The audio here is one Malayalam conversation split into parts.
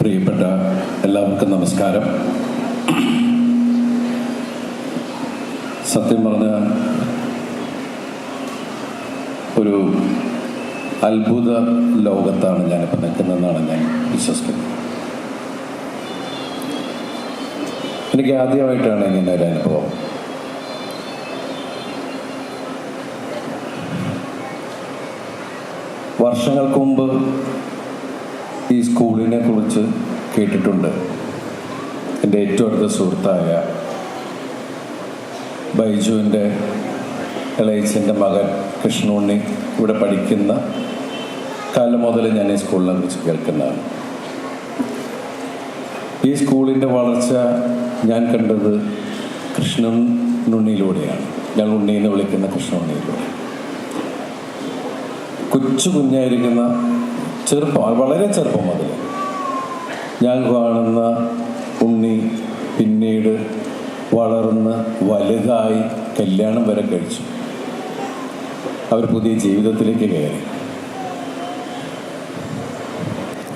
പ്രിയപ്പെട്ട എല്ലാവർക്കും നമസ്കാരം. സത്യം പറഞ്ഞ ഒരു അത്ഭുത ലോകത്താണ് ഞാനിപ്പോൾ നിൽക്കുന്നതെന്നാണ് ഞാൻ വിശ്വസിക്കുന്നത്. എനിക്ക് ആദ്യമായിട്ടാണ് ഇങ്ങനെ ഒരു അനുഭവം. വർഷങ്ങൾക്ക് മുമ്പ് ഈ സ്കൂളിനെ കുറിച്ച് കേട്ടിട്ടുണ്ട്. എൻ്റെ ഏറ്റവും അടുത്ത സുഹൃത്തായ ബൈജുവിൻ്റെ ഇളയച്ചൻ്റെ മകൻ കൃഷ്ണുണ്ണി ഇവിടെ പഠിക്കുന്ന കാലം മുതൽ ഞാൻ ഈ സ്കൂളിനെ കുറിച്ച് കേൾക്കുന്നതാണ്. ഈ സ്കൂളിൻ്റെ വളർച്ച ഞാൻ കണ്ടത് കൃഷ്ണനുണ്ണിയിലൂടെയാണ്. ഞാൻ ഉണ്ണി എന്ന് വിളിക്കുന്ന കൃഷ്ണുണ്ണിയിലൂടെ. കുഞ്ഞായിരിക്കുന്ന വളരെ ചെറുപ്പം മുതൽ ഞാൻ കാണുന്ന ഉണ്ണി പിന്നീട് വളർന്ന് വലുതായി കല്യാണം വരെ കഴിച്ചു. അവർ പുതിയ ജീവിതത്തിലേക്ക് കയറി.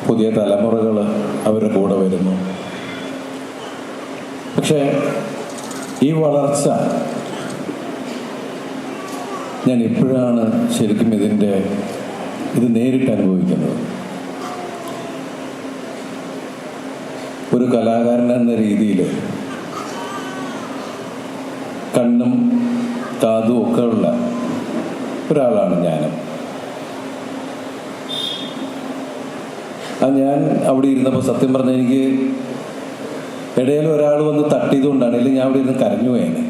പുതിയ തലമുറകൾ അവരുടെ കൂടെ വരുന്നു. പക്ഷേ ഈ വളർച്ച ഞാൻ ഇപ്പോഴാണ് ശരിക്കും ഇത് നേരിട്ട് അനുഭവിക്കുന്നത്. ഒരു കലാകാരൻ എന്ന രീതിയിൽ കണ്ണും കാതും ഒക്കെ ഉള്ള ഒരാളാണ് ഞാനും. ഞാൻ അവിടെ ഇരുന്നപ്പോൾ സത്യം പറഞ്ഞാൽ എനിക്ക് ഇടയിൽ ഒരാൾ വന്ന് തട്ടിയതുകൊണ്ടാണ്, അല്ലെങ്കിൽ ഞാൻ അവിടെ ഇരുന്ന് കരഞ്ഞു പോയേനെ.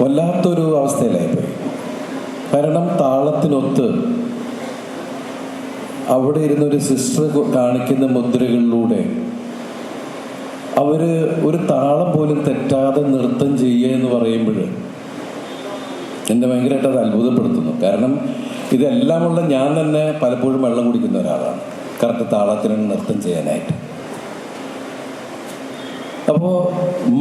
വല്ലാത്തൊരു അവസ്ഥയിലായിപ്പോയി. കാരണം താളത്തിനൊത്ത് അവിടെ ഇരുന്നൊരു സിസ്റ്റർ കാണിക്കുന്ന മുദ്രകളിലൂടെ അവര് ഒരു താളം പോലും തെറ്റാതെ നൃത്തം ചെയ്യുക എന്ന് പറയുമ്പോൾ എന്നെ ഭയങ്കരമായിട്ട് അത് അത്ഭുതപ്പെടുത്തുന്നു. കാരണം ഇതെല്ലാമുള്ള ഞാൻ തന്നെ പലപ്പോഴും വെള്ളം കുടിക്കുന്ന ഒരാളാണ് കറക്റ്റ് താളത്തിന് നൃത്തം ചെയ്യാനായിട്ട്. അപ്പോൾ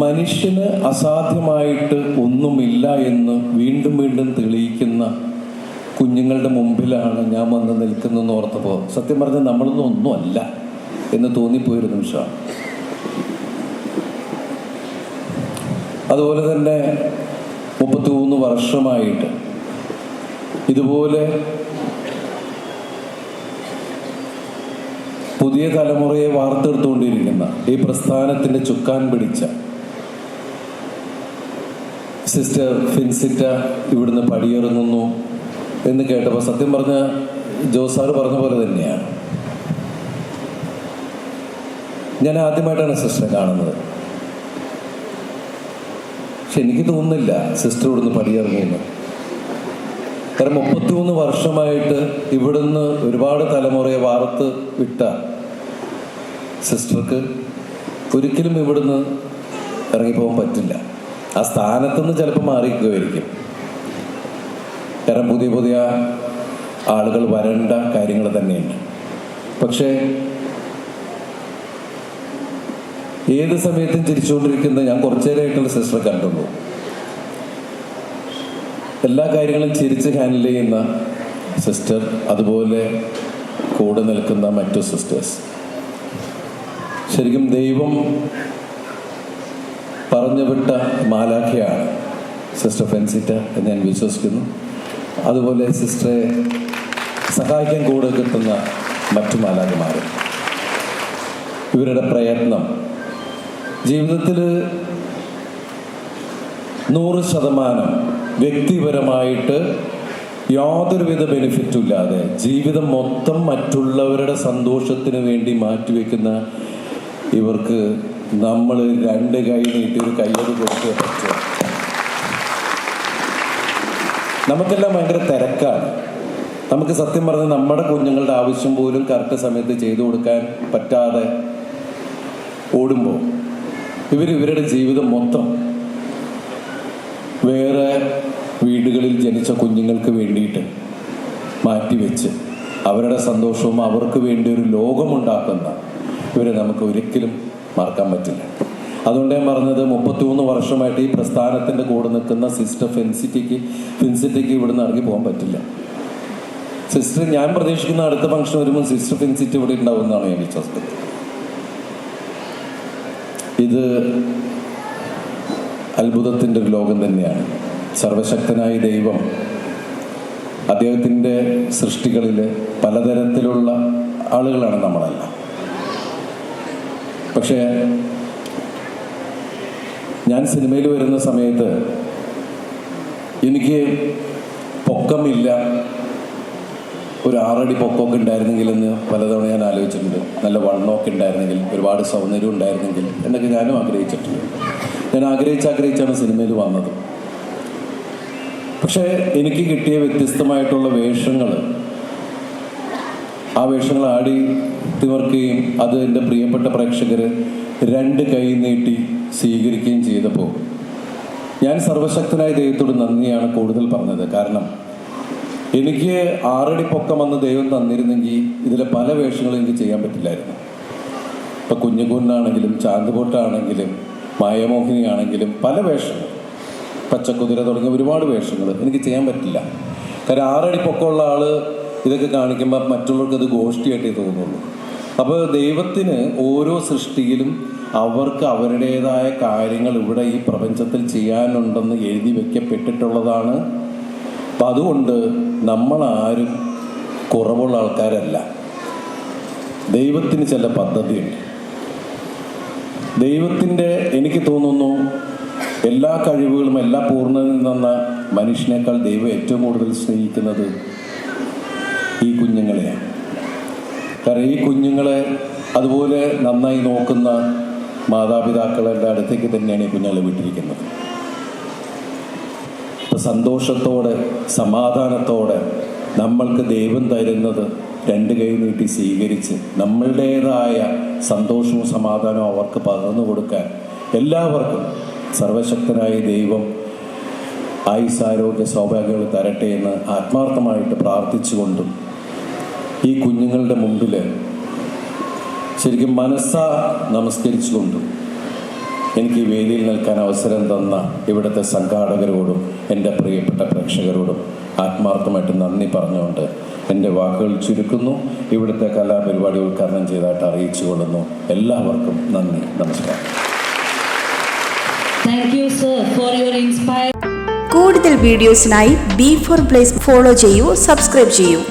മനുഷ്യന് അസാധ്യമായിട്ട് ഒന്നുമില്ല എന്ന് വീണ്ടും വീണ്ടും തെളിയിക്കുന്ന കുഞ്ഞുങ്ങളുടെ മുമ്പിലാണ് ഞാൻ വന്ന് നിൽക്കുന്നതെന്ന് ഓർത്തപ്പോൾ സത്യം പറഞ്ഞാൽ നമ്മളൊന്നും ഒന്നുമല്ല എന്ന് തോന്നിപ്പോയൊരു നിമിഷമാണ്. അതുപോലെ തന്നെ 33 വർഷമായിട്ട് ഇതുപോലെ പുതിയ തലമുറയെ വാർത്തെടുത്തുകൊണ്ടിരിക്കുന്ന ഈ പ്രസ്ഥാനത്തിന്റെ ചുക്കാൻ പിടിച്ച സിസ്റ്റർ ഫിൻസിറ്റ ഇവിടുന്ന് പടിയിറങ്ങുന്നു എന്ന് കേട്ടപ്പോൾ സത്യം പറഞ്ഞ ജോസാറ് പറഞ്ഞ പോലെ തന്നെയാണ്. ഞാൻ ആദ്യമായിട്ടാണ് സിസ്റ്ററെ കാണുന്നത്. പക്ഷെ എനിക്ക് തോന്നുന്നില്ല സിസ്റ്റർ ഇവിടുന്ന് പടിയിറങ്ങുന്നു. കാരണം 33 വർഷമായിട്ട് ഇവിടുന്ന് ഒരുപാട് തലമുറയെ വാർത്ത് വിട്ട സിസ്റ്റർക്ക് ഒരിക്കലും ഇവിടുന്ന് ഇറങ്ങിപ്പോകാൻ പറ്റില്ല. ആ സ്ഥാനത്തുനിന്ന് ചിലപ്പോൾ മാറിയിരിക്കുമായിരിക്കും. കാരണം പുതിയ ആളുകൾ വരേണ്ട കാര്യങ്ങൾ തന്നെയുണ്ട്. പക്ഷേ ഏത് സമയത്തും ചിരിച്ചുകൊണ്ടിരിക്കുന്ന ഞാൻ കുറച്ചു നേരമായിട്ടുള്ള സിസ്റ്ററെ കണ്ടുള്ളൂ. എല്ലാ കാര്യങ്ങളും ചിരിച്ച് ഹാൻഡിൽ ചെയ്യുന്ന സിസ്റ്റർ, അതുപോലെ കൂടെ നിൽക്കുന്ന മറ്റു സിസ്റ്റേഴ്സ്. ശരിക്കും ദൈവം പറഞ്ഞുവിട്ട മാലാഖയാണ് സിസ്റ്റർ ഫെൻസിറ്റ എന്ന് ഞാൻ വിശ്വസിക്കുന്നു. അതുപോലെ സിസ്റ്ററെ സഹായിക്കാൻ കൂടെ കിട്ടുന്ന മറ്റു മാലാഖമാരും. ഇവരുടെ പ്രയത്നം ജീവിതത്തിൽ 100% വ്യക്തിപരമായിട്ട് യാതൊരുവിധ ബെനിഫിറ്റും ഇല്ലാതെ ജീവിതം മൊത്തം മറ്റുള്ളവരുടെ സന്തോഷത്തിന് വേണ്ടി മാറ്റിവെക്കുന്ന ഇവർക്ക് നമ്മൾ 2 കൈ നീട്ടി ഒരു കയ്യടി കൊടുത്തേ പറ്റും. നമുക്കെല്ലാം ഭയങ്കര തിരക്കാണ്. നമുക്ക് സത്യം പറഞ്ഞാൽ നമ്മുടെ കുഞ്ഞുങ്ങളുടെ ആവശ്യം പോലും കറക്റ്റ് സമയത്ത് ചെയ്തു കൊടുക്കാൻ പറ്റാതെ ഓടുമ്പോൾ ഇവരുടെ ജീവിതം മൊത്തം വേറെ വീടുകളിൽ ജനിച്ച കുഞ്ഞുങ്ങൾക്ക് വേണ്ടിയിട്ട് മാറ്റിവെച്ച് അവരുടെ സന്തോഷവും അവർക്ക് വേണ്ടി ഒരു ലോകമുണ്ടാക്കുന്ന ഇവരെ നമുക്ക് ഒരിക്കലും മറക്കാൻ പറ്റില്ല. അതുകൊണ്ട് ഞാൻ പറഞ്ഞത് 33 വർഷമായിട്ട് ഈ പ്രസ്ഥാനത്തിൻ്റെ കൂടെ നിൽക്കുന്ന സിസ്റ്റർ ഫിൻസിറ്റിക്ക് ഇവിടുന്ന് ഇറങ്ങി പോകാൻ പറ്റില്ല. സിസ്റ്റർ, ഞാൻ പ്രതീക്ഷിക്കുന്ന അടുത്ത ഫംഗ്ഷൻ വരുമ്പോൾ സിസ്റ്റർ ഫിൻസിറ്റി ഇവിടെ ഉണ്ടാവും എന്നാണ് ഞാൻ വിശ്വസിക്കുന്നത്. ഇത് അത്ഭുതത്തിൻ്റെ ഒരു ലോകം തന്നെയാണ്. സർവശക്തനായ ദൈവം അദ്ദേഹത്തിൻ്റെ സൃഷ്ടികളിൽ പലതരത്തിലുള്ള ആളുകളാണ് നമ്മളെല്ലാം. പക്ഷേ ഞാൻ സിനിമയിൽ വരുന്ന സമയത്ത് എനിക്ക് പൊക്കമില്ല, ഒരു 6 അടി പൊക്കമൊക്കെ ഉണ്ടായിരുന്നെങ്കിലെന്ന് പലതവണ ഞാൻ ആലോചിച്ചിട്ടുണ്ട്. നല്ല വണ്ണമൊക്കെ ഉണ്ടായിരുന്നെങ്കിൽ, ഒരുപാട് സൗന്ദര്യം ഉണ്ടായിരുന്നെങ്കിൽ എന്നൊക്കെ ഞാനും ആഗ്രഹിച്ചിട്ടുണ്ട്. ഞാൻ ആഗ്രഹിച്ചാണ് സിനിമയിൽ വന്നത്. പക്ഷേ എനിക്ക് കിട്ടിയ വ്യത്യസ്തമായിട്ടുള്ള വേഷങ്ങൾ, ആ വേഷങ്ങൾ ആടി തിവർക്കുകയും അത് എൻ്റെ പ്രിയപ്പെട്ട പ്രേക്ഷകർ 2 കൈ നീട്ടി സ്വീകരിക്കുകയും ചെയ്തപ്പോൾ ഞാൻ സർവശക്തനായ ദൈവത്തോട് നന്ദിയാണ് കൂടുതൽ പറഞ്ഞത്. കാരണം എനിക്ക് 6 അടി പൊക്കം വന്ന് ദൈവം തന്നിരുന്നെങ്കിൽ ഇതിലെ പല വേഷങ്ങളും എനിക്ക് ചെയ്യാൻ പറ്റില്ലായിരുന്നു. ഇപ്പം കുഞ്ഞുകുന്നാണെങ്കിലും ചാന്തുപോട്ടാണെങ്കിലും മായമോഹിനി ആണെങ്കിലും പല വേഷങ്ങൾ, പച്ചക്കുതിര തുടങ്ങിയ ഒരുപാട് വേഷങ്ങൾ എനിക്ക് ചെയ്യാൻ പറ്റില്ല. കാര്യം 6 അടി പൊക്കമുള്ള ആൾ ഇതൊക്കെ കാണിക്കുമ്പോൾ മറ്റുള്ളവർക്ക് അത് ഗോഷ്ഠിയായിട്ടേ തോന്നുള്ളൂ. അപ്പോൾ ദൈവത്തിന് ഓരോ സൃഷ്ടിയിലും അവർക്ക് അവരുടേതായ കാര്യങ്ങൾ ഇവിടെ ഈ പ്രപഞ്ചത്തിൽ ചെയ്യാനുണ്ടെന്ന് എഴുതി വയ്ക്കപ്പെട്ടിട്ടുള്ളതാണ്. അപ്പം അതുകൊണ്ട് നമ്മളാരും കുറവുള്ള ആൾക്കാരല്ല. ദൈവത്തിന് ചില പദ്ധതിയുണ്ട്. ദൈവത്തിൻ്റെ, എനിക്ക് തോന്നുന്നു, എല്ലാ കഴിവുകളും എല്ലാ പൂർണ്ണതയും തന്ന മനുഷ്യനേക്കാൾ ദൈവം ഏറ്റവും കൂടുതൽ സ്നേഹിക്കുന്നത് ഈ കുഞ്ഞുങ്ങളെയാണ്. കാരണം ഈ കുഞ്ഞുങ്ങളെ അതുപോലെ നന്നായി നോക്കുന്ന മാതാപിതാക്കളുടെ അടുത്തേക്ക് തന്നെയാണ് ഈ കുഞ്ഞുങ്ങളെ വിട്ടിരിക്കുന്നത്. ഇപ്പം സന്തോഷത്തോടെ സമാധാനത്തോടെ നമ്മൾക്ക് ദൈവം തരുന്നത് 2 കൈ നീട്ടി സ്വീകരിച്ച് നമ്മളുടേതായ സന്തോഷവും സമാധാനവും അവർക്ക് പകർന്നു കൊടുക്കാൻ എല്ലാവർക്കും സർവശക്തനായ ദൈവം ആയുസ്സാരോഗ്യ സൗഭാഗ്യങ്ങൾ തരട്ടെ എന്ന് ആത്മാർത്ഥമായിട്ട് പ്രാർത്ഥിച്ചുകൊണ്ടും ഈ കുഞ്ഞുങ്ങളുടെ മുമ്പിൽ ശരിക്കും മനസ്സാ നമസ്കരിച്ചുകൊണ്ടും എനിക്ക് ഈ വേദിയിൽ നിൽക്കാൻ അവസരം തന്ന ഇവിടുത്തെ സംഘാടകരോടും എൻ്റെ പ്രിയപ്പെട്ട പ്രേക്ഷകരോടും ആത്മാർത്ഥമായിട്ട് നന്ദി പറഞ്ഞുകൊണ്ട് എൻ്റെ വാക്കുകൾ ചുരുക്കുന്നു. ഇവിടുത്തെ കലാപരിപാടി ഉദ്ഘാടനം ചെയ്തതായിട്ട് അറിയിച്ചു കൊള്ളുന്നു. എല്ലാവർക്കും നന്ദി, നമസ്കാരം. കൂടുതൽ വീഡിയോസിനായി B4 Blaze ഫോളോ ചെയ്യൂ, സബ്സ്ക്രൈബ് ചെയ്യൂ.